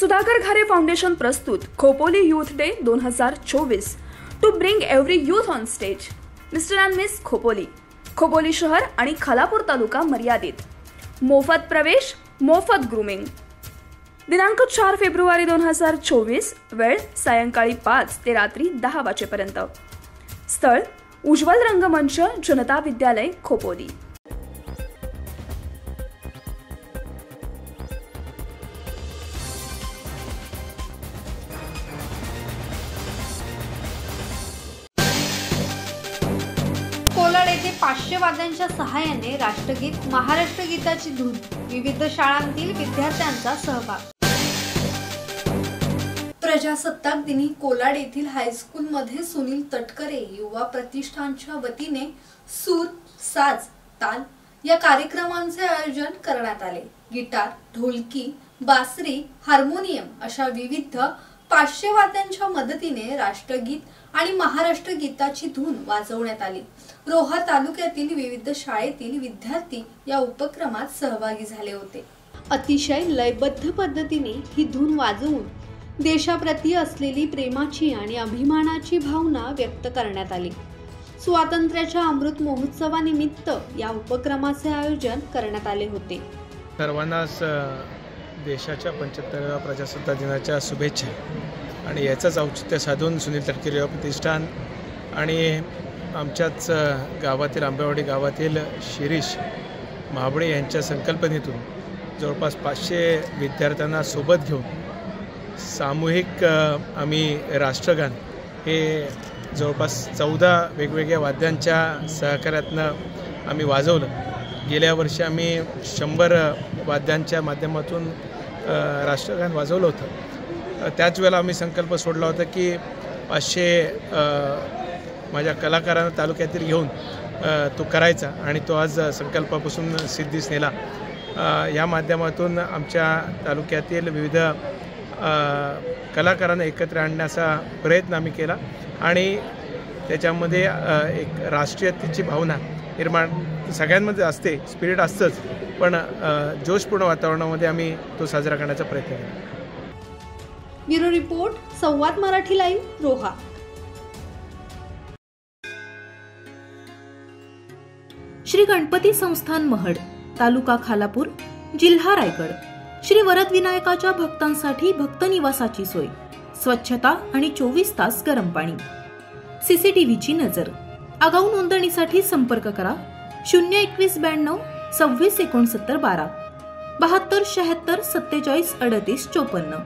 Sudhakar Ghare foundation प्रस्तुत Khopoli youth day 2024 to bring every youth on stage. Mister and miss Khopoli, Khopoli शहर आणि खालापूर तालुका मर्यादित. मोफत प्रवेश, मोफत ग्रूमिंग. दिनांक 4 फेब्रुवारी 2024. वेळ सायंकाळी 5 ते रात्री 10 वाजेपर्यंत. स्थळ उज्ज्वल रंगमंच, जनता विद्यालय, खोपोली. कोलाड येथे 500 वाद्यांच्या सहाय्याने राष्ट्रगीत, महाराष्ट्र गीताची धून. विविध शाळांतील विद्यार्थ्यांचा सहभाग. प्रजासत्ताक दिनी कोलाड येथील हायस्कूलमध्ये सुनील तटकरे युवा प्रतिष्ठानच्या वतीने सूर, साज, ताल या कार्यक्रमांचे आयोजन करण्यात आले. गिटार, ढोलकी, बासरी, हार्मोनियम अशा विविध 500 वाद्यांच्या मदतीने राष्ट्रगीत आणि महाराष्ट्र गीताची धून वाजवण्यात आली. रोहा तालुक्यातील विविध शाळेतील विद्यार्थी या उपक्रमात सहभागी झाले होते. अतिशय लयबद्ध पद्धतीने ही धून वाजवून देशाप्रती असलेली प्रेमाची आणि अभिमानाची भावना व्यक्त करण्यात आली. स्वातंत्र्याच्या अमृत महोत्सवानिमित्त या उपक्रमाचे आयोजन करण्यात आले होते. सर्वांनाच देशाच्या 75व्या प्रजासत्ताक दिनाच्या शुभेच्छा. आणि याचंच औचित्य साधून सुनील तटकरे युवा प्रतिष्ठान आणि आमच्याच गावातील आंबेवाडी गावातील शिरीष महाबळे यांच्या संकल्पनेतून जवळपास 500 विद्यार्थ्यांना सोबत घेऊन सामूहिक आम्ही राष्ट्रगान हे जवळपास 14 वेगवेगळ्या वाद्यांच्या सहकार्यातनं आम्ही वाजवलं. गेल्या वर्षी आम्ही 100 वाद्यांच्या माध्यमातून राष्ट्रगान वाजवलं होतं. त्याच वेळेला आम्ही संकल्प सोडला होता की 500 माझ्या कलाकारांना तालुक्यातील घेऊन तो करायचा आणि तो आज संकल्पापासून सिद्धीस नेला. या माध्यमातून आमच्या तालुक्यातील विविध कलाकारांना एकत्र आणण्याचा प्रयत्न आम्ही केला आणि त्याच्यामध्ये एक राष्ट्रीयतेची भावना निर्माण सगळ्यांमध्ये असते, स्पिरिट असतंच, पण जोशपूर्ण वातावरणामध्ये आम्ही तो साजरा करण्याचा प्रयत्न केला. ब्युरो रिपोर्ट, संवाद मराठी लाईव्ह, रोहा. श्री गणपती संस्थान महड, तालुका खालापूर, जिल्हा रायगड. श्री वरद विनायकाच्या भक्तांसाठी भक्त निवासाची सोय, स्वच्छता आणि 24 तास गरम पाणी. सीसीटीव्हीची नजर. आगाऊ नोंदणीसाठी संपर्क करा 02192 26 69 12 72 76 47 38 54.